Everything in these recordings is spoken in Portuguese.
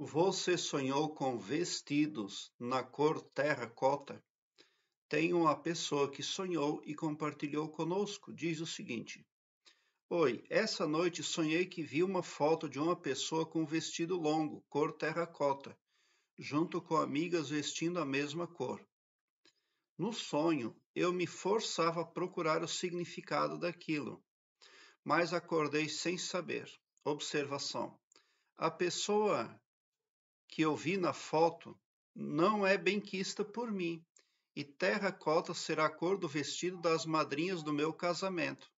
Você sonhou com vestidos na cor terracota? Tem uma pessoa que sonhou e compartilhou conosco. Diz o seguinte: Oi, essa noite sonhei que vi uma foto de uma pessoa com vestido longo, cor terracota, junto com amigas vestindo a mesma cor. No sonho, eu me forçava a procurar o significado daquilo, mas acordei sem saber. Observação: a pessoa que eu vi na foto não é benquista por mim, e terracota será a cor do vestido das madrinhas do meu casamento.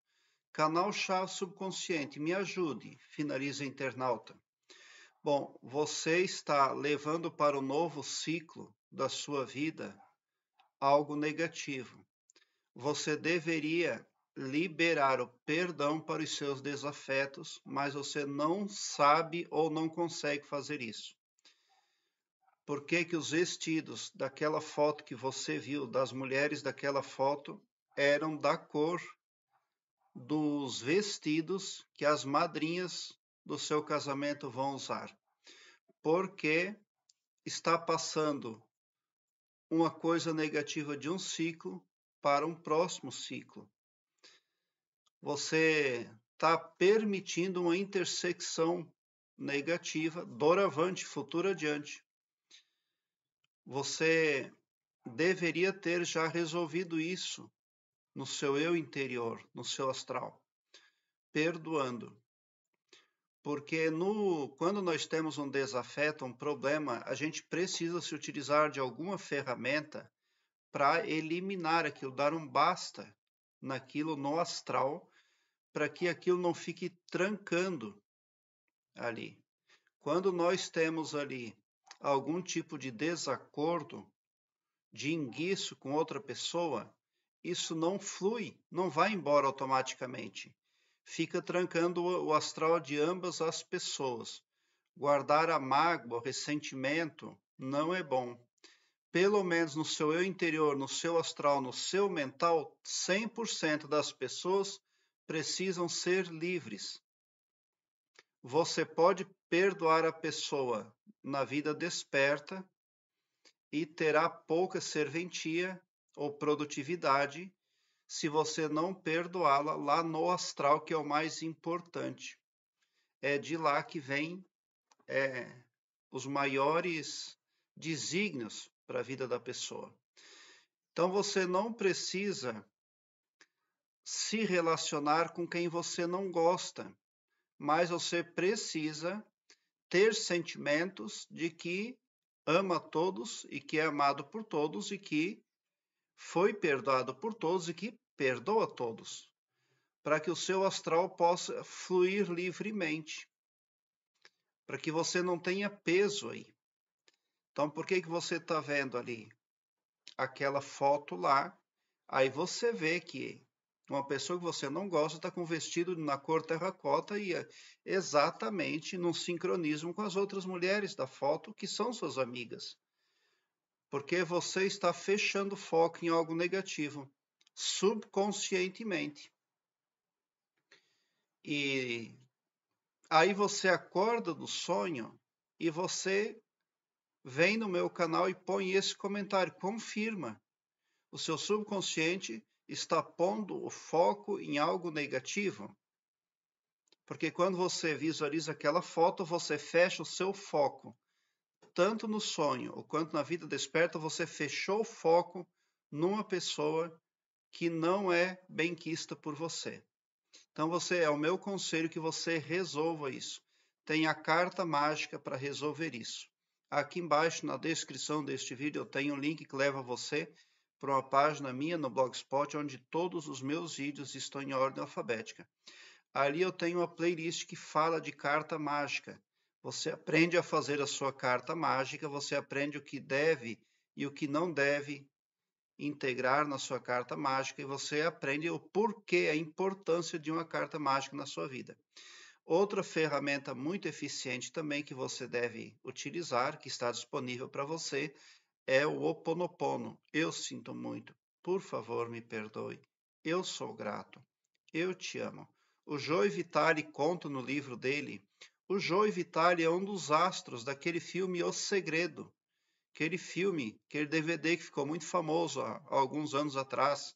Canal Chá Subconsciente, me ajude, finaliza a internauta. Bom, você está levando para o novo ciclo da sua vida algo negativo. Você deveria liberar o perdão para os seus desafetos, mas você não sabe ou não consegue fazer isso. Por que que os vestidos daquela foto que você viu, das mulheres daquela foto, eram da cor dos vestidos que as madrinhas do seu casamento vão usar? Porque está passando uma coisa negativa de um ciclo para um próximo ciclo. Você está permitindo uma intersecção negativa, doravante, futuro adiante. Você deveria ter já resolvido isso no seu eu interior, no seu astral, perdoando. Porque quando nós temos um desafeto, um problema, a gente precisa se utilizar de alguma ferramenta para eliminar aquilo, dar um basta naquilo no astral, para que aquilo não fique trancando ali. Quando nós temos ali algum tipo de desacordo, de enguiço com outra pessoa, isso não flui, não vai embora automaticamente. Fica trancando o astral de ambas as pessoas. Guardar a mágoa, o ressentimento, não é bom. Pelo menos no seu eu interior, no seu astral, no seu mental, 100% das pessoas precisam ser livres. Você pode perdoar a pessoa na vida desperta e terá pouca serventia ou produtividade se você não perdoá-la lá no astral, que é o mais importante. É de lá que vem os maiores desígnios para a vida da pessoa. Então você não precisa se relacionar com quem você não gosta, mas você precisa ter sentimentos de que ama todos e que é amado por todos e que foi perdoado por todos e que perdoa todos, para que o seu astral possa fluir livremente, para que você não tenha peso aí. Então, por que você está vendo ali aquela foto lá? Aí você vê que uma pessoa que você não gosta está com vestido na cor terracota e é exatamente num sincronismo com as outras mulheres da foto que são suas amigas. Porque você está fechando foco em algo negativo, subconscientemente. E aí você acorda do sonho e você vem no meu canal e põe esse comentário, confirma. O seu subconsciente está pondo o foco em algo negativo. Porque quando você visualiza aquela foto, você fecha o seu foco. Tanto no sonho quanto na vida desperta, você fechou o foco numa pessoa que não é benquista por você. Então é o meu conselho que você resolva isso. Tem a carta mágica para resolver isso. Aqui embaixo na descrição deste vídeo eu tenho um link que leva você para uma página minha no Blogspot, onde todos os meus vídeos estão em ordem alfabética. Ali eu tenho uma playlist que fala de carta mágica. Você aprende a fazer a sua carta mágica, você aprende o que deve e o que não deve integrar na sua carta mágica e você aprende o porquê, a importância de uma carta mágica na sua vida. Outra ferramenta muito eficiente também que você deve utilizar, que está disponível para você, é o Ho Oponopono. Eu sinto muito. Por favor, me perdoe. Eu sou grato. Eu te amo. O Joe Vitale conta no livro dele O Joey Vitale é um dos astros daquele filme O Segredo. Aquele filme, aquele DVD que ficou muito famoso há alguns anos atrás,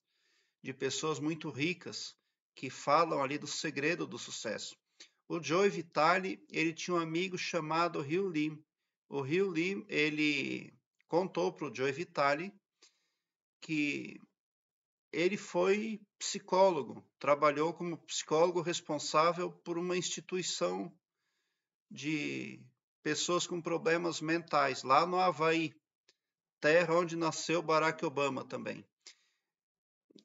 de pessoas muito ricas que falam ali do segredo do sucesso. O Joey Vitale, ele tinha um amigo chamado Hugh Lim. O Hugh Lim, ele contou para o Joey Vitale que ele foi psicólogo, trabalhou como psicólogo responsável por uma instituição de pessoas com problemas mentais, lá no Havaí, terra onde nasceu Barack Obama também.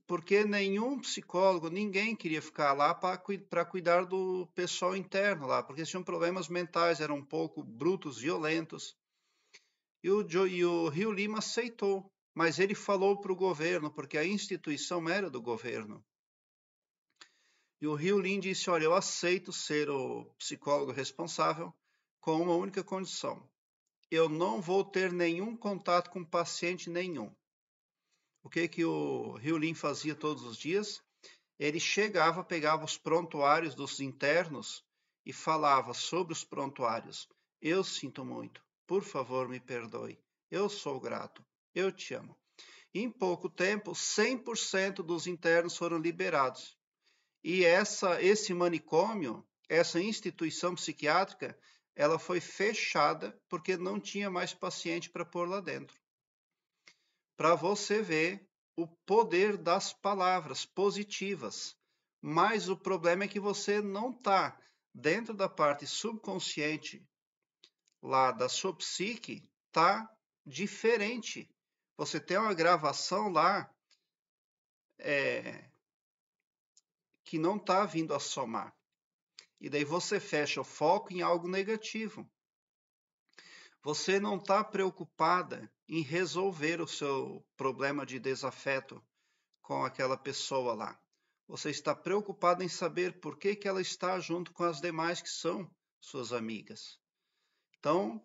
Porque nenhum psicólogo, ninguém queria ficar lá para cuidar do pessoal interno lá, porque tinham problemas mentais, eram um pouco brutos, violentos. E o Hugh Lim aceitou, mas ele falou para o governo, porque a instituição era do governo. E o Hugh Lim disse, olha, eu aceito ser o psicólogo responsável com uma única condição. Eu não vou ter nenhum contato com paciente nenhum. O que o Hugh Lim fazia todos os dias? Ele chegava, pegava os prontuários dos internos e falava sobre os prontuários. Eu sinto muito, por favor me perdoe, eu sou grato, eu te amo. Em pouco tempo, 100% dos internos foram liberados. E esse manicômio, essa instituição psiquiátrica, ela foi fechada porque não tinha mais paciente para pôr lá dentro. Para você ver o poder das palavras positivas. Mas o problema é que você não está dentro da parte subconsciente lá da sua psique, está diferente. Você tem uma gravação lá que não está vindo a somar. E daí você fecha o foco em algo negativo. Você não está preocupada em resolver o seu problema de desafeto com aquela pessoa lá. Você está preocupado em saber por que ela está junto com as demais que são suas amigas. Então,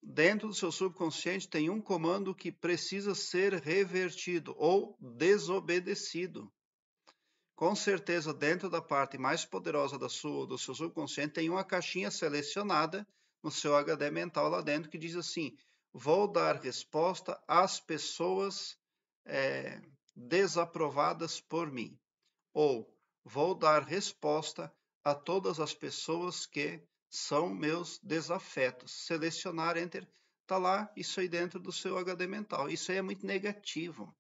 dentro do seu subconsciente tem um comando que precisa ser revertido ou desobedecido. Com certeza, dentro da parte mais poderosa do seu subconsciente tem uma caixinha selecionada no seu HD mental lá dentro que diz assim, vou dar resposta às pessoas desaprovadas por mim. Ou vou dar resposta a todas as pessoas que são meus desafetos. Selecionar, enter, está lá, isso aí dentro do seu HD mental. Isso aí é muito negativo,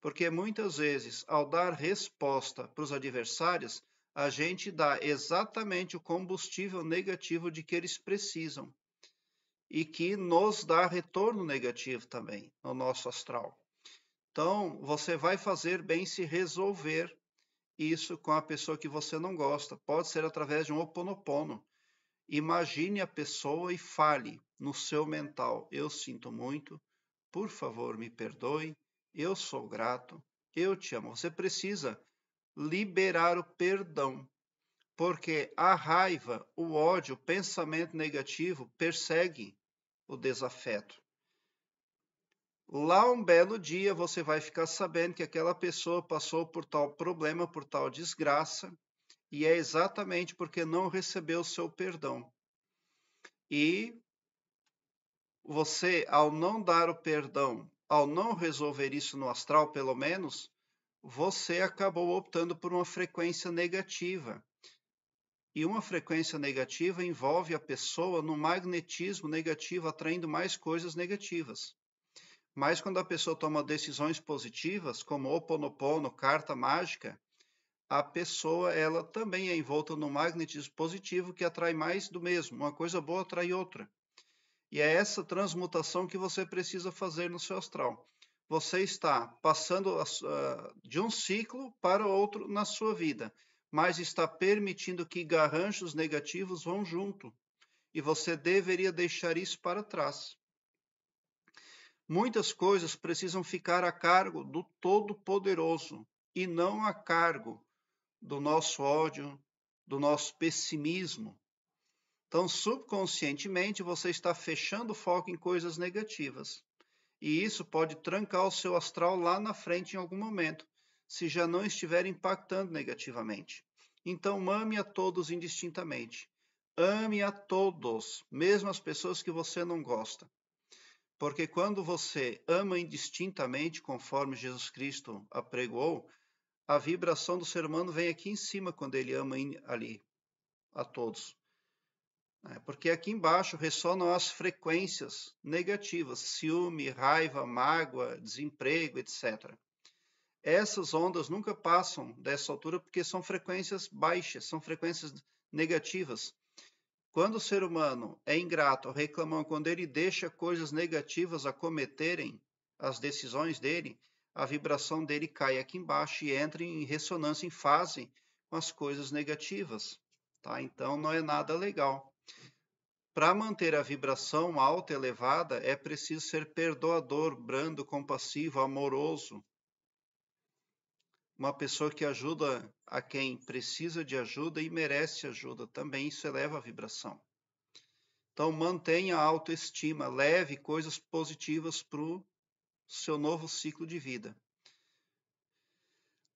porque muitas vezes, ao dar resposta para os adversários, a gente dá exatamente o combustível negativo de que eles precisam e que nos dá retorno negativo também no nosso astral. Então, você vai fazer bem se resolver isso com a pessoa que você não gosta. Pode ser através de um Ho'oponopono. Imagine a pessoa e fale no seu mental. Eu sinto muito, por favor me perdoe, eu sou grato, eu te amo. Você precisa liberar o perdão, porque a raiva, o ódio, o pensamento negativo persegue o desafeto. Lá um belo dia você vai ficar sabendo que aquela pessoa passou por tal problema, por tal desgraça, e é exatamente porque não recebeu o seu perdão. E você, ao não dar o perdão, ao não resolver isso no astral, pelo menos, você acabou optando por uma frequência negativa. E uma frequência negativa envolve a pessoa no magnetismo negativo, atraindo mais coisas negativas. Mas quando a pessoa toma decisões positivas, como Ho'oponopono, carta mágica, a pessoa ela também é envolta no magnetismo positivo que atrai mais do mesmo. Uma coisa boa atrai outra. E é essa transmutação que você precisa fazer no seu astral. Você está passando de um ciclo para outro na sua vida, mas está permitindo que garranchos negativos vão junto. E você deveria deixar isso para trás. Muitas coisas precisam ficar a cargo do Todo-Poderoso e não a cargo do nosso ódio, do nosso pessimismo. Então, subconscientemente, você está fechando o foco em coisas negativas. E isso pode trancar o seu astral lá na frente em algum momento, se já não estiver impactando negativamente. Então, ame a todos indistintamente. ame a todos, mesmo as pessoas que você não gosta. Porque quando você ama indistintamente, conforme Jesus Cristo apregoou, a vibração do ser humano vem aqui em cima quando ele ama ali a todos. Porque aqui embaixo ressonam as frequências negativas, ciúme, raiva, mágoa, desemprego, etc. Essas ondas nunca passam dessa altura porque são frequências baixas, são frequências negativas. Quando o ser humano é ingrato, reclamão, quando ele deixa coisas negativas acometerem as decisões dele, a vibração dele cai aqui embaixo e entra em ressonância, em fase com as coisas negativas. Tá? Então não é nada legal. Para manter a vibração alta e elevada, é preciso ser perdoador, brando, compassivo, amoroso. Uma pessoa que ajuda a quem precisa de ajuda e merece ajuda. Também isso eleva a vibração. Então, mantenha a autoestima, leve coisas positivas para o seu novo ciclo de vida.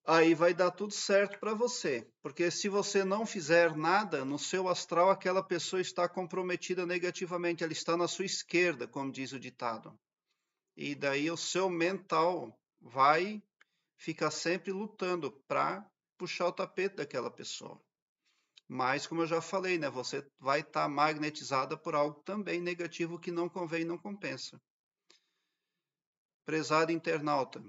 Aí vai dar tudo certo para você, porque se você não fizer nada no seu astral, aquela pessoa está comprometida negativamente, ela está na sua esquerda, como diz o ditado. E daí o seu mental vai ficar sempre lutando para puxar o tapete daquela pessoa. Mas, como eu já falei, né, você vai estar magnetizada por algo também negativo que não convém e não compensa. Prezado internauta,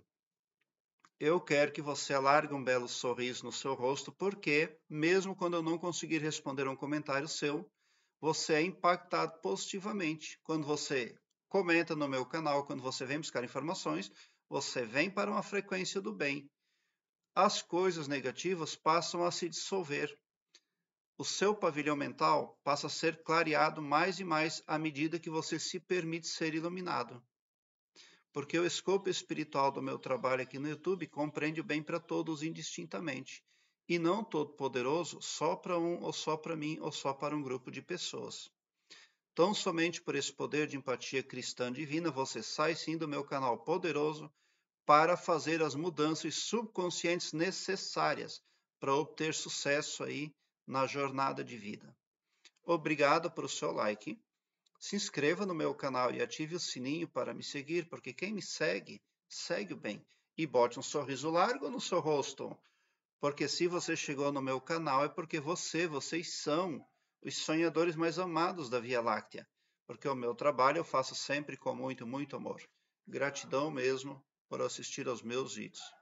eu quero que você alargue um belo sorriso no seu rosto, porque, mesmo quando eu não conseguir responder um comentário seu, você é impactado positivamente. Quando você comenta no meu canal, quando você vem buscar informações, você vem para uma frequência do bem. As coisas negativas passam a se dissolver. O seu pavilhão mental passa a ser clareado mais e mais à medida que você se permite ser iluminado. Porque o escopo espiritual do meu trabalho aqui no YouTube compreende o bem para todos indistintamente, e não todo-poderoso só para um, ou só para mim, ou só para um grupo de pessoas. Tão somente por esse poder de empatia cristã divina, você sai sim do meu canal poderoso para fazer as mudanças subconscientes necessárias para obter sucesso aí na jornada de vida. Obrigado por o seu like. Se inscreva no meu canal e ative o sininho para me seguir, porque quem me segue, segue o bem. E bote um sorriso largo no seu rosto, porque se você chegou no meu canal é porque vocês são os sonhadores mais amados da Via Láctea, porque o meu trabalho eu faço sempre com muito, muito amor. Gratidão mesmo por assistir aos meus vídeos.